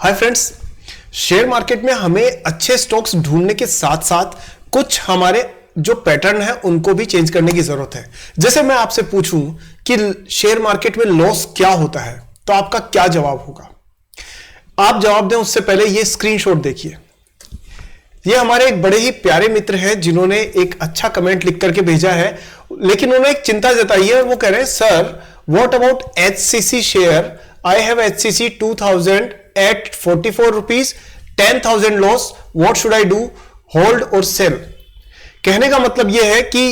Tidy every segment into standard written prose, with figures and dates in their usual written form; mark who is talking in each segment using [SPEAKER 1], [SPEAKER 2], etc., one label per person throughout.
[SPEAKER 1] Hi friends, share market में हमें अच्छे स्टॉक्स ढूंढने के साथ साथ कुछ हमारे जो पैटर्न है उनको भी चेंज करने की जरूरत है। जैसे मैं आपसे पूछूं कि शेयर मार्केट में लॉस क्या होता है तो आपका क्या जवाब होगा? आप जवाब दें उससे पहले ये स्क्रीनशॉट देखिए। ये हमारे एक बड़े ही प्यारे मित्र हैं जिन्होंने एक अच्छा कमेंट लिख करके भेजा है, लेकिन उन्होंने एक चिंता जताई है। वो कह रहे हैं, sir what about HCC share? I have HCC 2000 at 44 rupees, 10,000 loss. What should I do? Hold or sell? कहने का मतलब यह है कि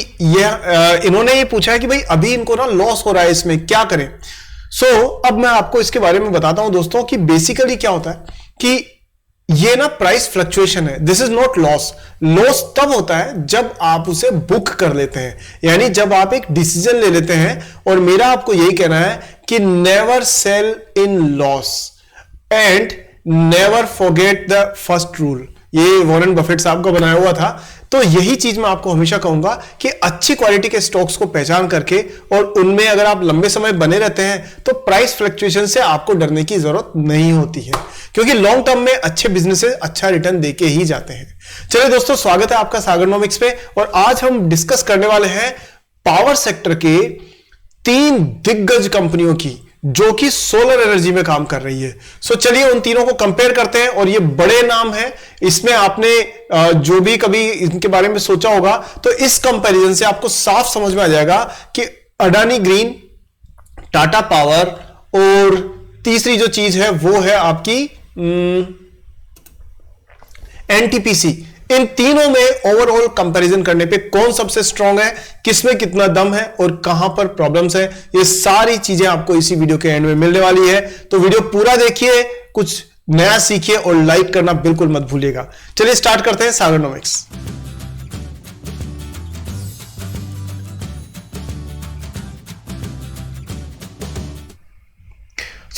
[SPEAKER 1] इन्होंने ये पूछा है कि भाई अभी इनको ना लॉस हो रहा है, इसमें क्या करें। अब मैं आपको इसके बारे में बताता हूं दोस्तों कि बेसिकली क्या होता है कि ये ना प्राइस फ्लक्चुएशन है। This is not loss. Loss तब होता है जब आप उसे बुक कर लेते हैं, यानी जब आप एक डिसीजन ले लेते हैं। और मेरा आपको यही कहना है कि never cell in loss and never forget the first rule. ये वॉरेन बफेट साहब का बनाया हुआ था। तो यही चीज मैं आपको हमेशा कहूंगा कि अच्छी क्वालिटी के स्टॉक्स को पहचान करके और उनमें अगर आप लंबे समय बने रहते हैं तो प्राइस फ्लक्चुएशन से आपको डरने की जरूरत नहीं होती है, क्योंकि लॉन्ग टर्म में अच्छे बिजनेसेस अच्छा रिटर्न देके ही जाते हैं। चलिए दोस्तों, स्वागत है आपका सागरनोमिक्स पे। और आज हम डिस्कस करने वाले हैं पावर सेक्टर के 3 दिग्गज कंपनियों की जो कि सोलर एनर्जी में काम कर रही है। चलिए उन तीनों को कंपेयर करते हैं। और ये बड़े नाम हैं, इसमें आपने जो भी कभी इनके बारे में सोचा होगा तो इस कंपैरिजन से आपको साफ समझ में आ जाएगा कि अडानी ग्रीन, टाटा पावर और तीसरी जो चीज है वो है आपकी NTPC। इन तीनों में ओवरऑल कंपैरिजन करने पे कौन सबसे स्ट्रांग है, किसमें कितना दम है और कहां पर प्रॉब्लम्स है, ये सारी चीजें आपको इसी वीडियो के एंड में मिलने वाली है। तो वीडियो पूरा देखिए, कुछ नया सीखिए और लाइक करना बिल्कुल मत भूलिएगा। चलिए स्टार्ट करते हैं सागरनोमिक्स।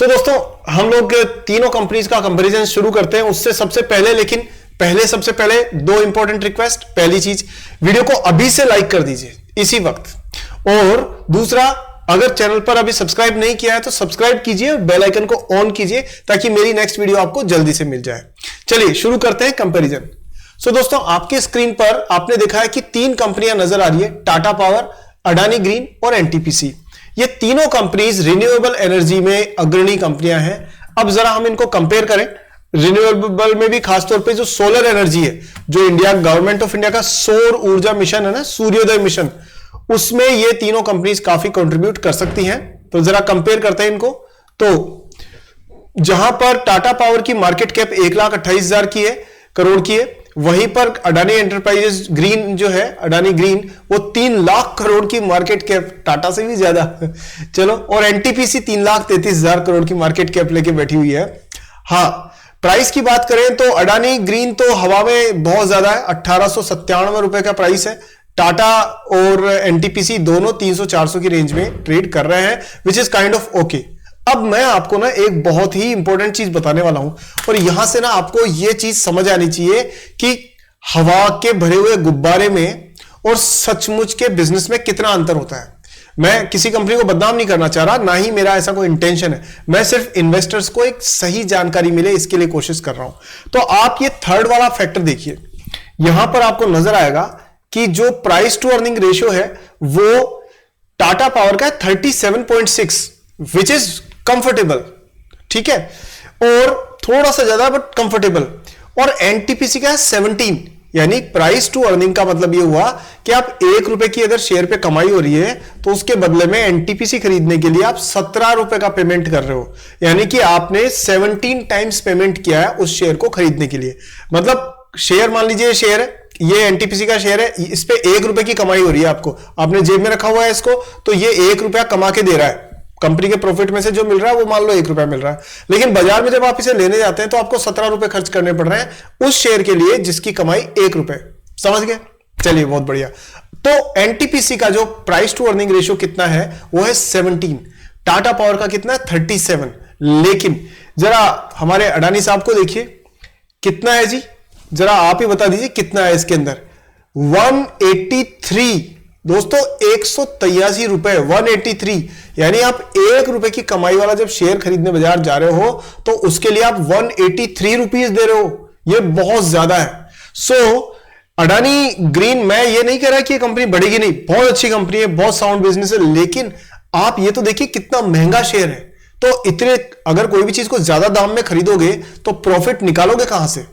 [SPEAKER 1] दोस्तों, हम लोग तीनों कंपनीज का कंपैरिजन शुरू करते हैं। उससे सबसे पहले 2 इंपॉर्टेंट रिक्वेस्ट। पहली चीज, वीडियो को अभी से लाइक कर दीजिए इसी वक्त। और दूसरा, अगर चैनल पर अभी सब्सक्राइब नहीं किया है तो सब्सक्राइब कीजिए और बेल आइकन को ऑन कीजिए ताकि मेरी नेक्स्ट वीडियो आपको जल्दी से मिल जाए। चलिए शुरू करते हैं कंपैरिजन। दोस्तों, आपके स्क्रीन पर आपने देखा है कि 3 कंपनियां नजर आ रही है, टाटा पावर, अडानी ग्रीन और NTPC। ये तीनों कंपनीज रिन्यूएबल एनर्जी में अग्रणी कंपनियां हैं। अब जरा हम इनको कंपेयर करें। रिन्यूएबल में भी खासतौर पे जो सोलर एनर्जी है, जो इंडिया गवर्नमेंट ऑफ इंडिया का सौर ऊर्जा मिशन है ना, सूर्योदय मिशन, उसमें ये तीनों कंपनीज काफी कंट्रीब्यूट कर सकती हैं। तो जरा कंपेयर करते हैं इनको। तो जहां पर टाटा पावर की मार्केट कैप 1,28,000 करोड़ की है, वहीं पर अडानी एंटरप्राइजेस ग्रीन जो है, अडानी ग्रीन, वो 3 लाख करोड़ की मार्केट कैप, टाटा से भी ज्यादा चलो। और NTPC 3,33,000 करोड़ की मार्केट कैप लेके बैठी हुई है। हाँ, प्राइस की बात करें तो अडानी ग्रीन तो हवा में बहुत ज्यादा है, 1897 रुपए का प्राइस है। टाटा और NTPC दोनों 300-400 की रेंज में ट्रेड कर रहे हैं, which is kind of okay. अब मैं आपको ना एक बहुत ही इंपॉर्टेंट चीज बताने वाला हूं और यहां से ना आपको यह चीज समझ आनी चाहिए कि हवा के भरे हुए गुब्बारे में और सचमुच के बिजनेस में कितना अंतर होता है। मैं किसी कंपनी को बदनाम नहीं करना चाह रहा, ना ही मेरा ऐसा कोई इंटेंशन है। मैं सिर्फ इन्वेस्टर्स को एक सही जानकारी मिले इसके लिए कोशिश कर रहा हूं। तो आप ये थर्ड वाला फैक्टर देखिए, यहां पर आपको नजर आएगा कि जो प्राइस टू अर्निंग रेशियो है वो टाटा पावर का है 37.6, विच इज कंफर्टेबल, ठीक है, और थोड़ा सा ज्यादा बट कंफर्टेबल। और NTPC का है 17, यानी प्राइस टू अर्निंग का मतलब यह हुआ कि आप 1 रुपए की अगर शेयर पे कमाई हो रही है तो उसके बदले में NTPC खरीदने के लिए आप 17 रुपए का पेमेंट कर रहे हो, यानी कि आपने 17 टाइम्स पेमेंट किया है उस शेयर को खरीदने के लिए। मतलब शेयर, मान लीजिए शेयर है, ये NTPC का शेयर है, इस पे 1 रुपए की कमाई हो रही है, आपको, आपने जेब में रखा हुआ है इसको, तो ये 1 रुपया कमा के दे रहा है। कंपनी के प्रॉफिट में से जो मिल रहा है वो मान लो 1 रुपया मिल रहा है, लेकिन बाजार में जब आप इसे लेने जाते हैं तो आपको 17 रुपए खर्च करने पड़ रहे हैं उस शेयर के लिए जिसकी कमाई 1 रुपए। समझ गए? चलिए, बहुत बढ़िया। तो NTPC का जो प्राइस टू अर्निंग रेशियो कितना है वो है 17, टाटा पावर का कितना है 37। लेकिन जरा हमारे अडानी साहब को देखिए कितना है जी, जरा आप ही बता दीजिए कितना है इसके अंदर। 183 दोस्तों 183 रुपए, 183, यानी आप 1 रुपए की कमाई वाला जब शेयर खरीदने बाजार जा रहे हो तो उसके लिए आप 183 रुपीज दे रहे हो, ये बहुत ज्यादा है। सो अडानी ग्रीन, मैं ये नहीं कह रहा कि ये कंपनी बढ़ेगी नहीं, बहुत अच्छी कंपनी है, बहुत साउंड बिजनेस है, लेकिन आप ये तो देखिए कितना महंगा शेयर है। तो इतने, अगर कोई भी चीज को ज्यादा दाम में खरीदोगे तो प्रॉफिट निकालोगे कहां से?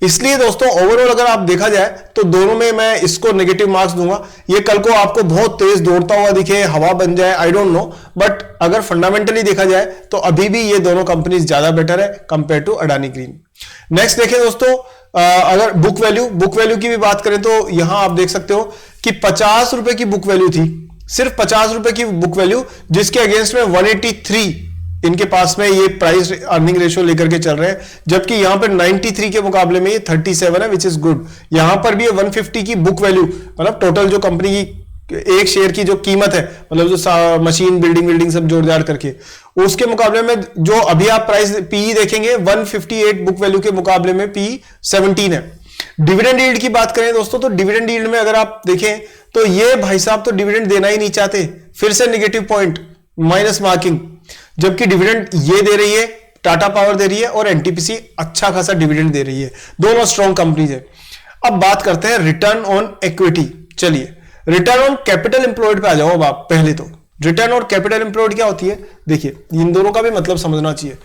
[SPEAKER 1] इसलिए दोस्तों ओवरऑल अगर आप देखा जाए तो दोनों में मैं इसको नेगेटिव मार्क्स दूंगा। ये कल को आपको बहुत तेज दौड़ता हुआ दिखे, हवा बन जाए, आई डोंट नो, बट अगर फंडामेंटली देखा जाए तो अभी भी ये दोनों कंपनीज ज्यादा बेटर है compare to Adani green. Next देखें दोस्तों, अगर बुक वैल्यू की भी बात करें तो यहां आप देख सकते हो कि 50 रुपए की बुक वैल्यू थी, सिर्फ 50 रुपए की बुक वैल्यू, जिसके अगेंस्ट में 183 इनके पास में ये प्राइस अर्निंग रेशियो लेकर के चल रहे हैं, जबकि यहां पर 93 के मुकाबले में ये 37 है, विच इज गुड। यहां पर भी 150 की बुक वैल्यू, मतलब टोटल जो कंपनी की एक शेयर की जो कीमत है, मतलब जो मशीन बिल्डिंग सब जोड़ जाड़ करके, उसके मुकाबले में जो अभी आप प्राइस पीई देखेंगे 158 बुक वैल्यू के मुकाबले में पीई 17 है। डिविडेंड यील्ड की बात करें दोस्तों तो डिविडेंड यील्ड में अगर आप देखें तो ये भाई साहब तो डिविडेंड देना ही नहीं चाहते, फिर से नेगेटिव पॉइंट, माइनस मार्किंग, जबकि डिविडेंड ये दे रही है, टाटा पावर दे रही है और एनटीपीसी अच्छा खासा डिविडेंड दे रही है, दोनों स्ट्रॉन्ग कंपनीज है। अब बात करते हैं रिटर्न ऑन इक्विटी। चलिए रिटर्न ऑन कैपिटल एम्प्लॉयड पे आ जाओ। अब आप पहले तो रिटर्न ऑन कैपिटल एम्प्लॉयड क्या होती है, देखिए इन दोनों का भी मतलब समझना चाहिए।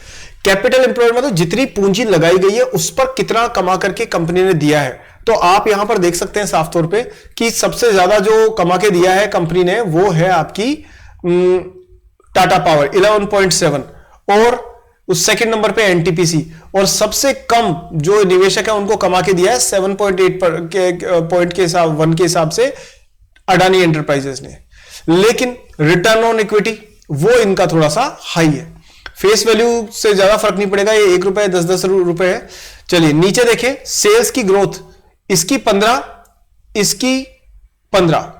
[SPEAKER 1] कैपिटल एम्प्लॉयड मतलब जितनी पूंजी लगाई गई है उस पर कितना कमा करके कंपनी ने दिया है। तो आप यहां पर देख सकते हैं साफ तौर पे कि सबसे ज्यादा जो कमा के दिया है कंपनी ने वो है आपकी टाटा पावर 11.7, और उस सेकंड नंबर पे एनटीपीसी, और सबसे कम जो निवेशक है उनको कमा के दिया है 7.8 पॉइंट के हिसाब 1 के हिसाब से अडानी एंटरप्राइजेस ने। लेकिन रिटर्न ऑन इक्विटी वो इनका थोड़ा सा हाई है, फेस वैल्यू से ज्यादा फर्क नहीं पड़ेगा, ये 1 रुपए 10 रुपए है। चलिए नीचे देखें, सेल्स की ग्रोथ इसकी 15, इसकी 15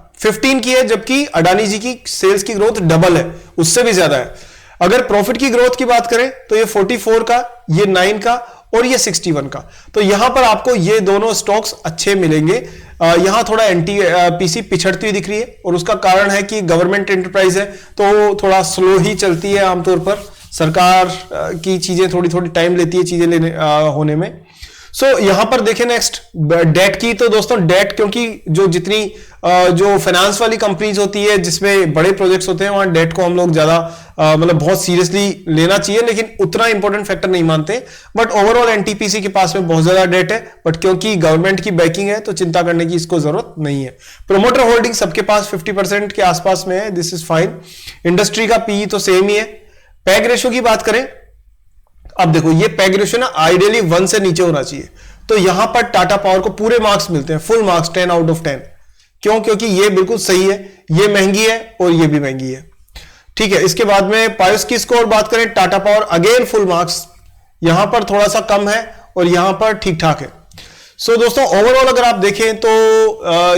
[SPEAKER 1] की है, जबकि अडानी जी की सेल्स की ग्रोथ डबल है, उससे भी ज्यादा है। अगर प्रॉफिट की ग्रोथ की बात करें तो ये 44 का, ये 9 का और ये 61 का। तो यहां पर आपको ये दोनों स्टॉक्स अच्छे मिलेंगे। यहां थोड़ा एनटीपीसी पिछड़ती हुई दिख रही है, और उसका कारण है कि गवर्नमेंट एंटरप्राइज है तो थोड़ा स्लो ही चलती है आमतौर पर, सरकार की चीजें थोड़ी टाइम लेती है चीजें लेने होने में। सो यहां पर देखें नेक्स्ट डेट की, तो दोस्तों डेट, क्योंकि जो जितनी जो फाइनेंस वाली कंपनीज होती है जिसमें बड़े प्रोजेक्ट्स होते हैं वहां डेट को हम लोग ज्यादा मतलब बहुत सीरियसली लेना चाहिए, लेकिन उतना इंपॉर्टेंट फैक्टर नहीं मानते। बट ओवरऑल एनटीपीसी के पास में बहुत ज्यादा डेट है, बट क्योंकि गवर्नमेंट की बैकिंग है तो चिंता करने की इसको जरूरत नहीं है। प्रोमोटर होल्डिंग सबके पास 50% के आसपास में है, दिस इज फाइन। इंडस्ट्री का पी तो सेम ही है। पैग रेशो की बात करें, अब देखो ये पैग रेशो ना आइडियली 1 से नीचे होना चाहिए, तो यहां पर टाटा पावर को पूरे मार्क्स मिलते हैं, फुल मार्क्स 10 आउट ऑफ 10। क्यों? क्योंकि ये बिल्कुल सही है, ये महंगी है और ये भी महंगी है, ठीक है। इसके बाद में पायोस की स्कोर बात करें, Tata power again full marks, यहां पर थोड़ा सा कम है और यहां पर ठीक ठाक है। सो दोस्तों ओवरऑल अगर आप देखें तो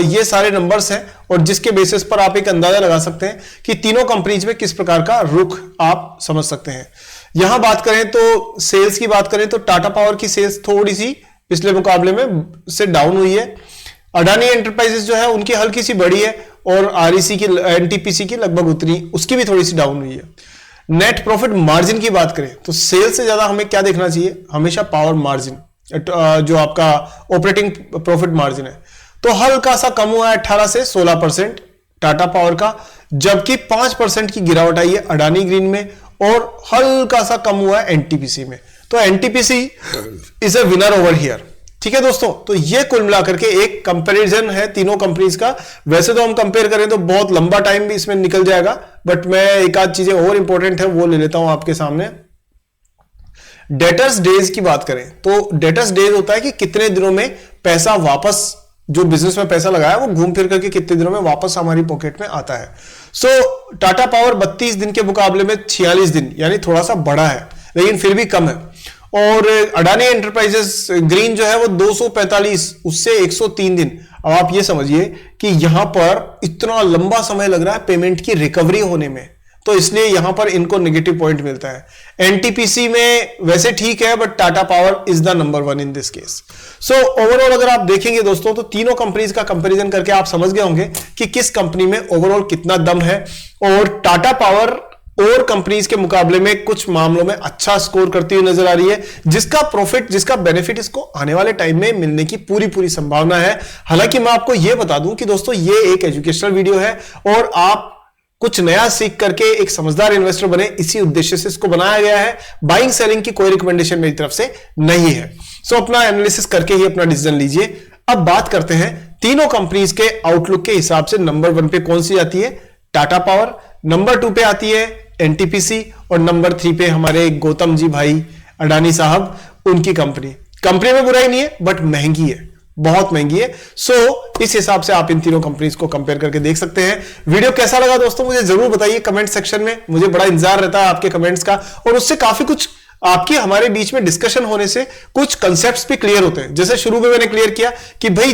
[SPEAKER 1] ये सारे नंबर्स हैं, और जिसके बेसिस पर आप एक अंदाजा लगा सकते हैं कि तीनों कंपनीज में किस प्रकार का रुख आप समझ सकते हैं। यहां बात करें तो सेल्स की बात करें तो टाटा पावर की सेल्स थोड़ी सी पिछले मुकाबले में से डाउन हुई है। अडानी एंटरप्राइजेस जो है उनकी हल्की सी बढ़ी है, और आरईसी की, एनटीपीसी की लगभग उतनी, उसकी भी थोड़ी सी डाउन हुई है। नेट प्रॉफिट मार्जिन की बात करें तो सेल्स से ज्यादा हमें क्या देखना चाहिए, हमेशा पावर मार्जिन, जो आपका ऑपरेटिंग प्रॉफिट मार्जिन है, तो हल्का सा कम हुआ है 18 से 16% टाटा पावर का, जबकि 5% की गिरावट आई है अडानी ग्रीन में, और हल्का सा कम हुआ है एनटीपीसी में। तो NTPC is a winner over here, ठीक है दोस्तों। तो ये कुल मिलाकर के एक कंपैरिजन है तीनों कंपनीज का। वैसे तो हम कंपेयर करें तो बहुत लंबा टाइम भी इसमें निकल जाएगा, बट मैं एक आध चीजें और इंपॉर्टेंट है वो ले लेता हूं आपके सामने। डेटर्स डेज की बात करें तो डेटर्स डेज होता है कि कितने दिनों में पैसा वापस, जो बिजनेस में पैसा लगाया वो घूम फिर करके कितने दिनों में वापस हमारी पॉकेट में आता है। सो टाटा पावर 32 दिन के मुकाबले में 46 दिन, यानी थोड़ा सा बड़ा है लेकिन फिर भी कम है। और अडानी एंटरप्राइजेस ग्रीन जो है वो 245, उससे 103 दिन। अब आप ये समझिए कि यहां पर इतना लंबा समय लग रहा है पेमेंट की रिकवरी होने में, तो इसलिए यहां पर इनको नेगेटिव पॉइंट मिलता है। एनटीपीसी में वैसे ठीक है, but Tata power is the number 1 in this case. So overall अगर आप देखेंगे दोस्तों, तो तीनों कंपनीज का कंपैरिजन करके आप समझ गए होंगे कि किस कंपनी में ओवरऑल कितना दम है। और टाटा पावर और कंपनीज के मुकाबले में कुछ मामलों में अच्छा स्कोर करती हुई नजर आ रही है, जिसका प्रॉफिट, जिसका बेनिफिट इसको आने वाले टाइम में मिलने की पूरी संभावना है। हालांकि मैं आपको यह बता दूं कि दोस्तों ये एक एजुकेशनल वीडियो है और आप कुछ नया सीख करके एक समझदार इन्वेस्टर बने, इसी उद्देश्य से इसको बनाया गया है। बाइंग सेलिंग की कोई रिकमेंडेशन मेरी तरफ से नहीं है। सो अपना एनालिसिस करके ही अपना डिसीजन लीजिए। अब बात करते हैं तीनों कंपनीज के आउटलुक के हिसाब से नंबर 1 पे कौन सी आती है? टाटा पावर। नंबर 2 पे आती है एनटीपीसी और नंबर 3 पे हमारे गौतम जी भाई अडानी साहब, उनकी कंपनी में बुराई नहीं है, बट महंगी है, बहुत महंगी है। सो इस हिसाब से आप इन तीनों कंपनीज को कंपेयर करके देख सकते हैं। वीडियो कैसा लगा दोस्तों मुझे जरूर बताइए कमेंट सेक्शन में, मुझे बड़ा इंतजार रहता है आपके कमेंट्स का, और उससे काफी कुछ आपके हमारे बीच में डिस्कशन होने से कुछ कंसेप्ट्स भी क्लियर होते हैं। जैसे शुरू में मैंने क्लियर किया कि भाई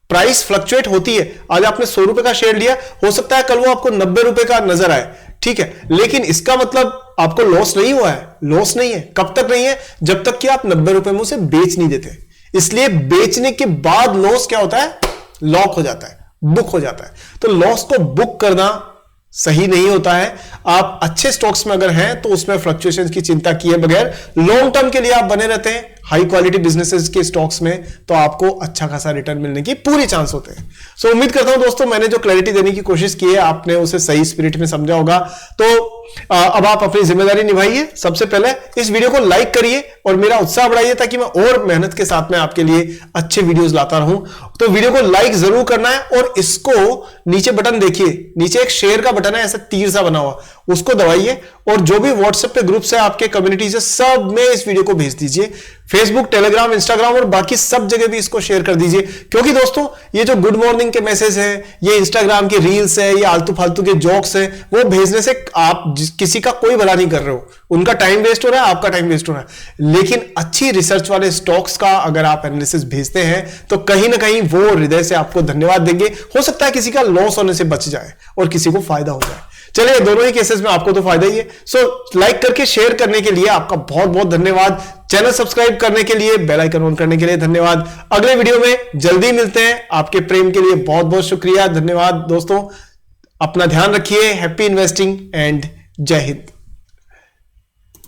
[SPEAKER 1] प्राइस फ्लक्चुएट होती है। आज आपने 100 रुपए का शेयर लिया, हो सकता है कल वो आपको 90 रुपए का नजर आए, ठीक है, लेकिन इसका मतलब आपको लॉस नहीं हुआ है। लॉस नहीं है, कब तक नहीं है? जब तक कि आप 90 रुपए में उसे बेच नहीं देते। इसलिए बेचने के बाद लॉस क्या होता है? लॉक हो जाता है, बुक हो जाता है। तो लॉस को बुक करना सही नहीं होता है। आप अच्छे स्टॉक्स में अगर हैं तो उसमें फ्लक्चुएशंस की चिंता किए बगैर लॉन्ग टर्म के लिए आप बने रहते हैं हाई क्वालिटी बिजनेसेस के स्टॉक्स में, तो आपको अच्छा खासा रिटर्न मिलने की पूरी चांस होते हैं। सो उम्मीद करता हूं दोस्तों मैंने जो क्लैरिटी देने की कोशिश की है आपने उसे सही स्पिरिट में समझा होगा। तो अब आप अपनी जिम्मेदारी निभाइए। सबसे पहले इस वीडियो को लाइक करिए और मेरा उत्साह बढ़ाइए, ताकि मैं और मेहनत के साथ में आपके लिए अच्छे वीडियोस लाता रहूं। तो वीडियो को लाइक जरूर करना है, और इसको नीचे बटन देखिए, नीचे एक शेयर का बटन है, ऐसा तीर सा बना हुआ, उसको दबाइए और जो भी व्हाट्सएप पे ग्रुप्स है आपके, कम्युनिटीज है, सब में इस वीडियो को भेज दीजिए। फेसबुक, टेलीग्राम, इंस्टाग्राम और बाकी सब जगह भी इसको शेयर कर दीजिए। क्योंकि दोस्तों ये जो गुड मॉर्निंग के मैसेज है, ये इंस्टाग्राम की रील्स है, ये आलतू फालतू के जोक्स है, वो भेजने से आप किसी का कोई भला नहीं कर रहे हो। उनका टाइम वेस्ट हो रहा है, आपका टाइम वेस्ट हो रहा है। लेकिन अच्छी रिसर्च वाले स्टॉक्स का अगर आप एनालिसिस भेजते हैं तो कहीं ना कहीं वो हृदय से आपको धन्यवाद देंगे। हो सकता है किसी का लॉस होने से बच जाए और किसी को फायदा हो जाए। चलिए दोनों ही केसेस में आपको तो फायदा ही है। सो लाइक करके शेयर करने के लिए आपका बहुत बहुत धन्यवाद। चैनल सब्सक्राइब करने के लिए, बेल आइकन ऑन करने के लिए धन्यवाद। अगले वीडियो में जल्दी मिलते हैं। आपके प्रेम के लिए बहुत बहुत शुक्रिया, धन्यवाद दोस्तों। अपना ध्यान रखिए। हैप्पी इन्वेस्टिंग एंड जय हिंद।